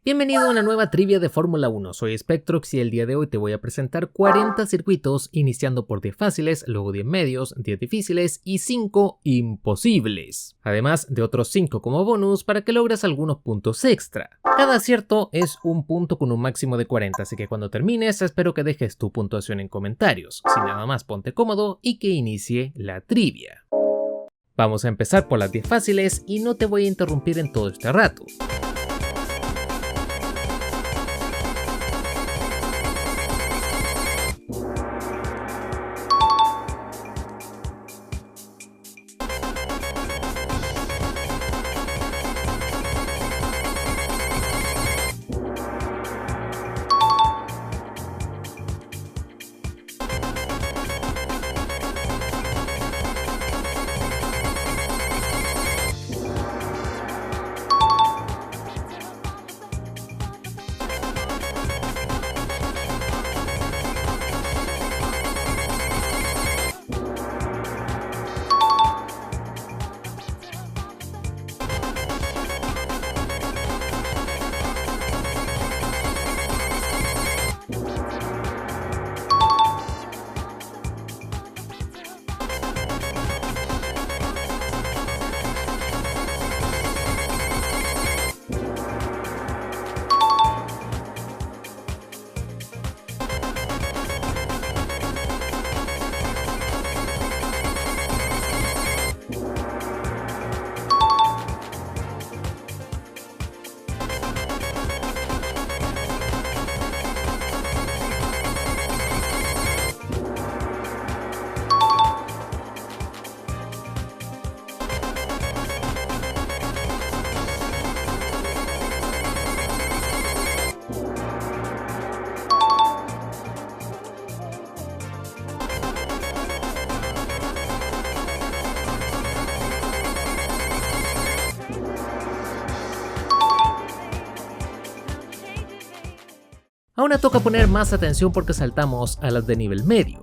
Bienvenido a una nueva trivia de Fórmula 1, soy Spectrox y el día de hoy te voy a presentar 40 circuitos iniciando por 10 fáciles, luego 10 medios, 10 difíciles y 5 imposibles. Además de otros 5 como bonus para que logres algunos puntos extra. Cada acierto es un punto con un máximo de 40, así que cuando termines espero que dejes tu puntuación en comentarios. Sin nada más ponte cómodo y que inicie la trivia. Vamos a empezar por las 10 fáciles y no te voy a interrumpir en todo este rato. Ahora toca poner más atención porque saltamos a las de nivel medio.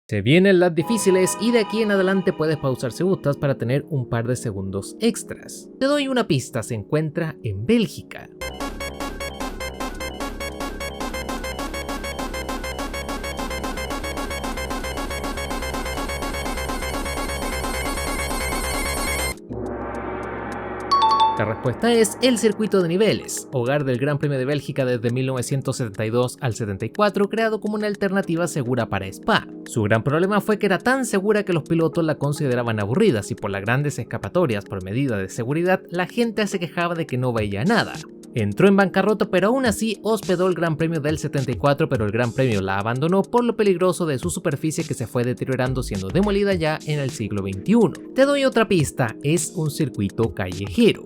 Se vienen las difíciles y de aquí en adelante puedes pausar si gustas para tener un par de segundos extras. Te doy una pista, se encuentra en Bélgica. La respuesta es el circuito de niveles, hogar del Gran Premio de Bélgica desde 1972 al 74, creado como una alternativa segura para Spa. Su gran problema fue que era tan segura que los pilotos la consideraban aburrida y por las grandes escapatorias por medida de seguridad, la gente se quejaba de que no veía nada. Entró en bancarrota, pero aún así hospedó el Gran Premio del 74, pero el Gran Premio la abandonó por lo peligroso de su superficie que se fue deteriorando, siendo demolida ya en el siglo XXI. Te doy otra pista, es un circuito callejero.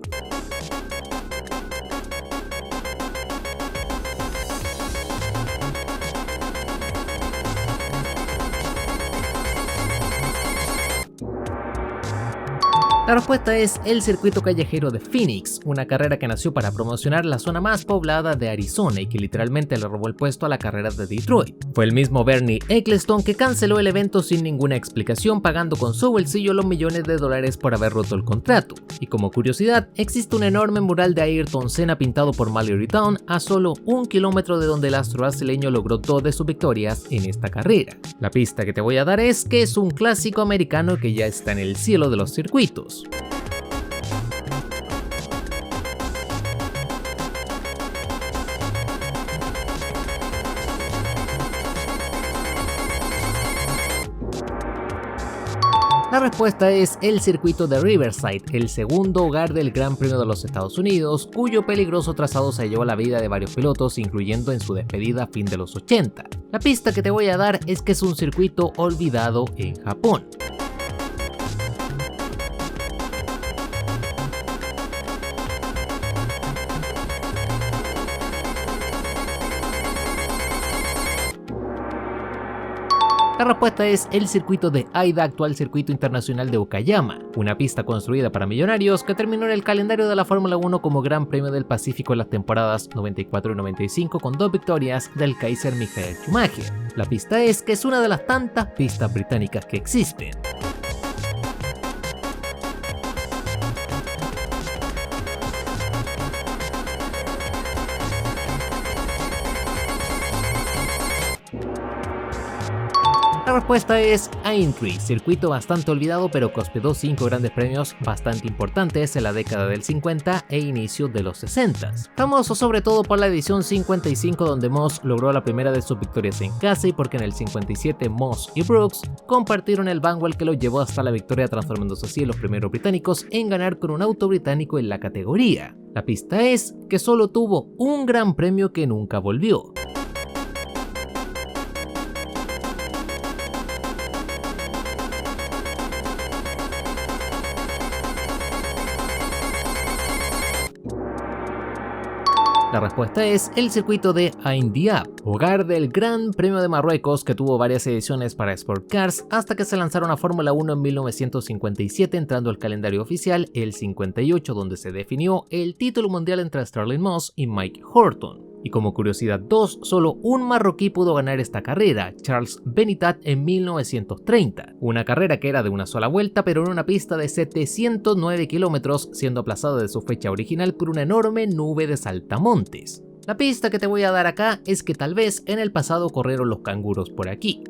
La respuesta es el circuito callejero de Phoenix, una carrera que nació para promocionar la zona más poblada de Arizona y que literalmente le robó el puesto a la carrera de Detroit. Fue el mismo Bernie Ecclestone que canceló el evento sin ninguna explicación, pagando con su bolsillo los millones de dólares por haber roto el contrato. Y como curiosidad, existe un enorme mural de Ayrton Senna pintado por Mallory Town a solo 1 kilómetro de donde el astro brasileño logró 2 de sus victorias en esta carrera. La pista que te voy a dar es que es un clásico americano que ya está en el cielo de los circuitos. La respuesta es el circuito de Riverside, el segundo hogar del Gran Premio de los Estados Unidos, cuyo peligroso trazado se llevó la vida de varios pilotos, incluyendo en su despedida a fin de los 80. La pista que te voy a dar es que es un circuito olvidado en Japón. La respuesta es el circuito de Aida, actual circuito internacional de Okayama, una pista construida para millonarios que terminó en el calendario de la Fórmula 1 como Gran Premio del Pacífico en las temporadas 94 y 95 con 2 victorias del Kaiser Michael Schumacher. La pista es que es una de las tantas pistas británicas que existen. La respuesta es Aintree, circuito bastante olvidado pero que hospedó 5 grandes premios bastante importantes en la década del 50 e inicio de los 60. Famoso sobre todo por la edición 55 donde Moss logró la primera de sus victorias en casa y porque en el 57 Moss y Brooks compartieron el Vanwall que los llevó hasta la victoria, transformándose así en los primeros británicos en ganar con un auto británico en la categoría. La pista es que solo tuvo un gran premio que nunca volvió. La respuesta es el circuito de Ain Diab, hogar del Gran Premio de Marruecos que tuvo varias ediciones para Sport Cars hasta que se lanzaron a Fórmula 1 en 1957, entrando al calendario oficial el 58, donde se definió el título mundial entre Stirling Moss y Mike Horton. Y como curiosidad 2, solo un marroquí pudo ganar esta carrera, Charles Benitat en 1930, una carrera que era de una sola vuelta pero en una pista de 709 kilómetros, siendo aplazada de su fecha original por una enorme nube de saltamontes. La pista que te voy a dar acá es que tal vez en el pasado corrieron los canguros por aquí.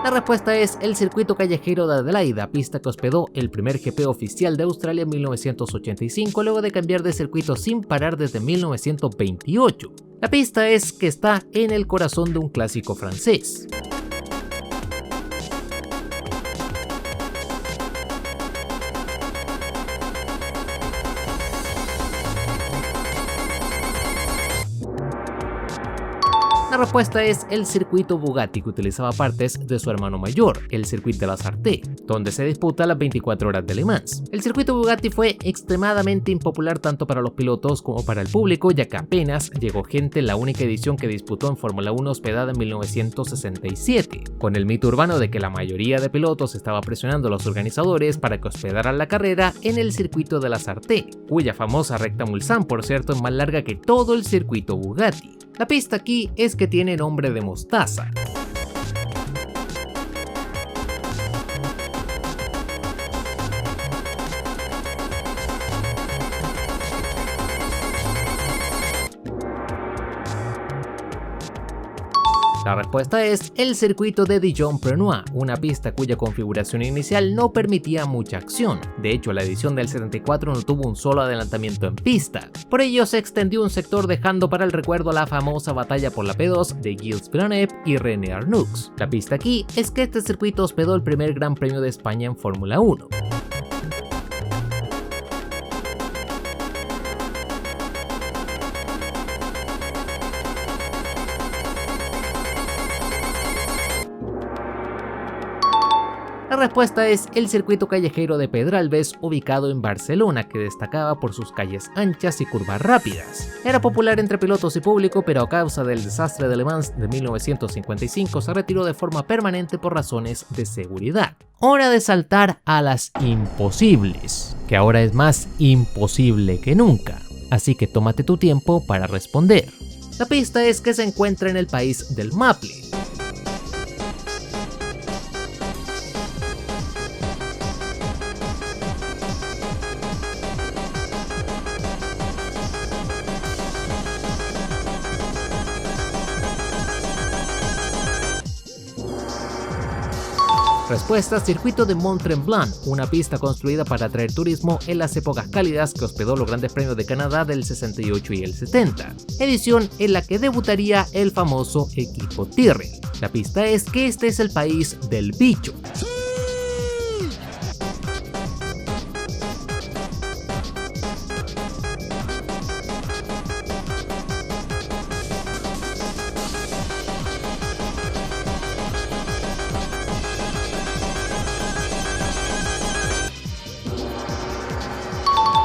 La respuesta es el circuito callejero de Adelaida, pista que hospedó el primer GP oficial de Australia en 1985, luego de cambiar de circuito sin parar desde 1928. La pista es que está en el corazón de un clásico francés. La La respuesta es el circuito Bugatti, que utilizaba partes de su hermano mayor, el Circuit de las Artés, donde se disputa las 24 horas de Le Mans. El circuito Bugatti fue extremadamente impopular tanto para los pilotos como para el público, ya que apenas llegó gente en la única edición que disputó en Fórmula 1 hospedada en 1967, con el mito urbano de que la mayoría de pilotos estaba presionando a los organizadores para que hospedaran la carrera en el circuito de las Artés, cuya famosa recta Mulsanne, por cierto, es más larga que todo el circuito Bugatti. La pista aquí es que tiene nombre de mostaza. La respuesta es el circuito de Dijon-Prenois, una pista cuya configuración inicial no permitía mucha acción. De hecho, la edición del 74 no tuvo un solo adelantamiento en pista. Por ello, se extendió un sector dejando para el recuerdo la famosa batalla por la P2 de Gilles Villeneuve y René Arnoux. La pista aquí es que este circuito hospedó el primer Gran Premio de España en Fórmula 1. La respuesta es el circuito callejero de Pedralbes, ubicado en Barcelona, que destacaba por sus calles anchas y curvas rápidas. Era popular entre pilotos y público, pero a causa del desastre de Le Mans de 1955 se retiró de forma permanente por razones de seguridad. Hora de saltar a las imposibles, que ahora es más imposible que nunca. Así que tómate tu tiempo para responder. La pista es que se encuentra en el país del Maple. Respuesta: circuito de Mont-Tremblant, una pista construida para atraer turismo en las épocas cálidas que hospedó los grandes premios de Canadá del 68 y el 70, edición en la que debutaría el famoso equipo Tyrrell. La pista es que este es el país del bicho.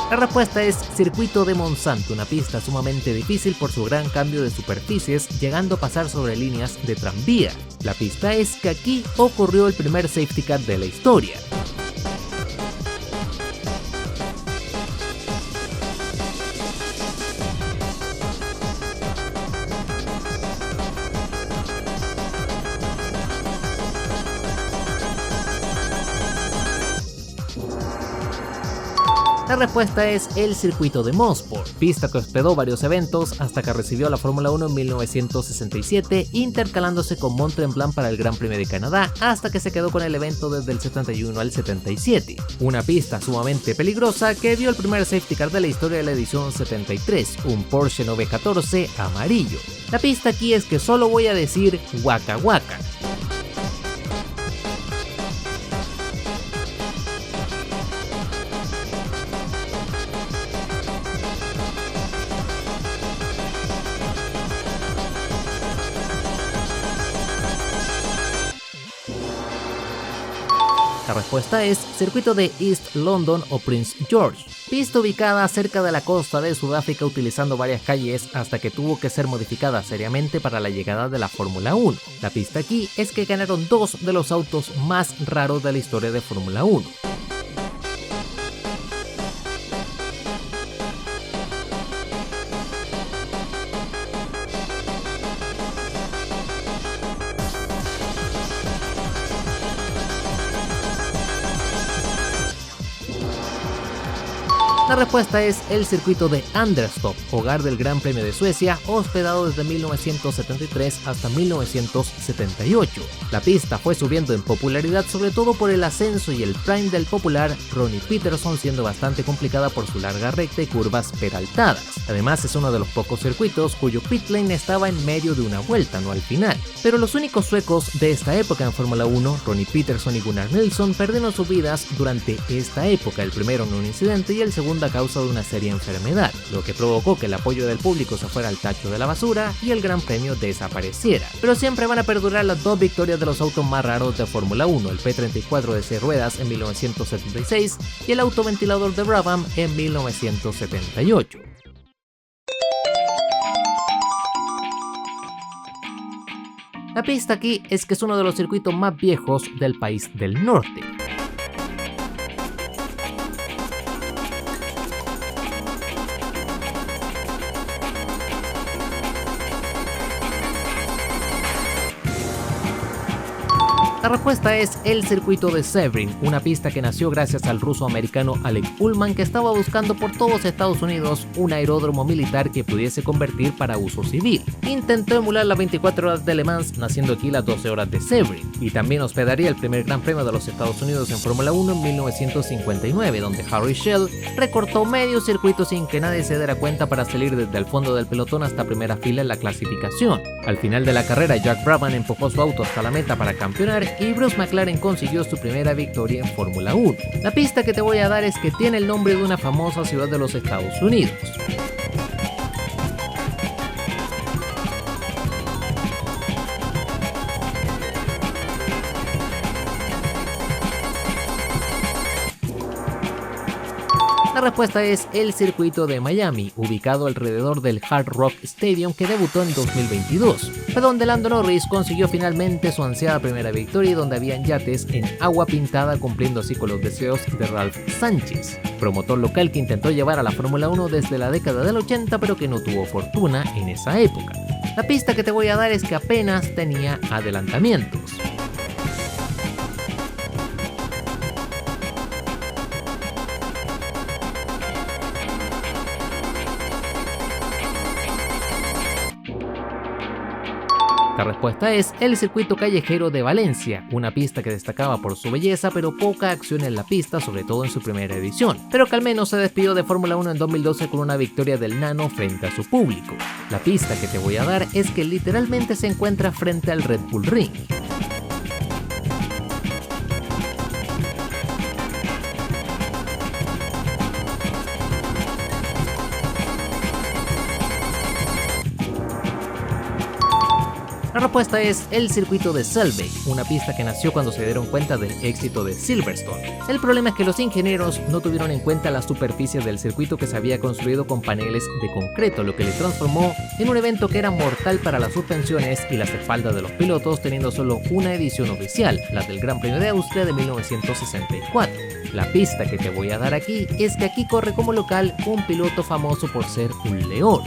La respuesta es circuito de Monsanto, una pista sumamente difícil por su gran cambio de superficies, llegando a pasar sobre líneas de tranvía. La pista es que aquí ocurrió el primer safety car de la historia. La respuesta es el circuito de Mosport, pista que hospedó varios eventos hasta que recibió la Fórmula 1 en 1967, intercalándose con Mont-Tremblant para el Gran Premio de Canadá, hasta que se quedó con el evento desde el 71 al 77. Una pista sumamente peligrosa que vio el primer safety car de la historia de la edición 73, un Porsche 914 amarillo. La pista aquí es que solo voy a decir Waka Waka. La respuesta es circuito de East London o Prince George, pista ubicada cerca de la costa de Sudáfrica utilizando varias calles hasta que tuvo que ser modificada seriamente para la llegada de la Fórmula 1. La pista aquí es que ganaron dos de los autos más raros de la historia de Fórmula 1. La respuesta es el circuito de Anderstorp, hogar del Gran Premio de Suecia, hospedado desde 1973 hasta 1978. La pista fue subiendo en popularidad sobre todo por el ascenso y el prime del popular Ronnie Peterson, siendo bastante complicada por su larga recta y curvas peraltadas. Además, es uno de los pocos circuitos cuyo pit lane estaba en medio de una vuelta, no al final. Pero los únicos suecos de esta época en Fórmula 1, Ronnie Peterson y Gunnar Nelson, perdieron sus vidas durante esta época, el primero en un incidente y el segundo a causa de una seria enfermedad, lo que provocó que el apoyo del público se fuera al tacho de la basura y el Gran Premio desapareciera. Pero siempre van a perdurar las dos victorias de los autos más raros de Fórmula 1, el P34 de 6 ruedas en 1976 y el autoventilador de Brabham en 1978. La pista aquí es que es uno de los circuitos más viejos del país del norte. La respuesta es el circuito de Sebring, una pista que nació gracias al ruso-americano Alec Ullman, que estaba buscando por todos Estados Unidos un aeródromo militar que pudiese convertir para uso civil. Intentó emular las 24 horas de Le Mans, naciendo aquí las 12 horas de Sebring, y también hospedaría el primer Gran Premio de los Estados Unidos en Fórmula 1 en 1959, donde Harry Schell recortó medio circuito sin que nadie se diera cuenta para salir desde el fondo del pelotón hasta primera fila en la clasificación. Al final de la carrera, Jack Brabham empujó su auto hasta la meta para campeonar y Bruce McLaren consiguió su primera victoria en Fórmula 1. La pista que te voy a dar es que tiene el nombre de una famosa ciudad de los Estados Unidos. La respuesta es el circuito de Miami, ubicado alrededor del Hard Rock Stadium, que debutó en 2022, donde Lando Norris consiguió finalmente su ansiada primera victoria y donde habían yates en agua pintada, cumpliendo así con los deseos de Ralph Sánchez, promotor local que intentó llevar a la Fórmula 1 desde la década del 80 pero que no tuvo fortuna en esa época. La pista que te voy a dar es que apenas tenía adelantamientos. La respuesta es el circuito callejero de Valencia, una pista que destacaba por su belleza pero poca acción en la pista, sobre todo en su primera edición, pero que al menos se despidió de Fórmula 1 en 2012 con una victoria del Nano frente a su público. La pista que te voy a dar es que literalmente se encuentra frente al Red Bull Ring. La respuesta es el circuito de Selvig, una pista que nació cuando se dieron cuenta del éxito de Silverstone. El problema es que los ingenieros no tuvieron en cuenta la superficie del circuito, que se había construido con paneles de concreto, lo que le transformó en un evento que era mortal para las suspensiones y las espaldas de los pilotos, teniendo solo una edición oficial, la del Gran Premio de Austria de 1964. La pista que te voy a dar aquí es que aquí corre como local un piloto famoso por ser un león.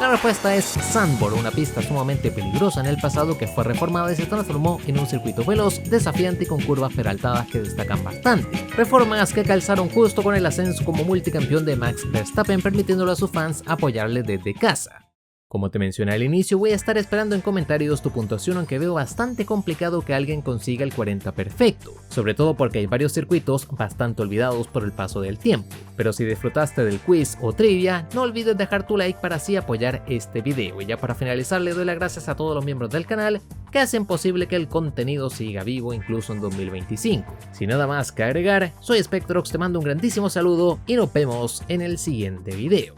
La respuesta es Zandvoort, una pista sumamente peligrosa en el pasado que fue reformada y se transformó en un circuito veloz, desafiante y con curvas peraltadas que destacan bastante. Reformas que calzaron justo con el ascenso como multicampeón de Max Verstappen, permitiéndole a sus fans apoyarle desde casa. Como te mencioné al inicio, voy a estar esperando en comentarios tu puntuación, aunque veo bastante complicado que alguien consiga el 40 perfecto, sobre todo porque hay varios circuitos bastante olvidados por el paso del tiempo. Pero si disfrutaste del quiz o trivia, no olvides dejar tu like para así apoyar este video. Y ya para finalizar, le doy las gracias a todos los miembros del canal que hacen posible que el contenido siga vivo incluso en 2025. Sin nada más que agregar, soy Spectrox, te mando un grandísimo saludo y nos vemos en el siguiente video.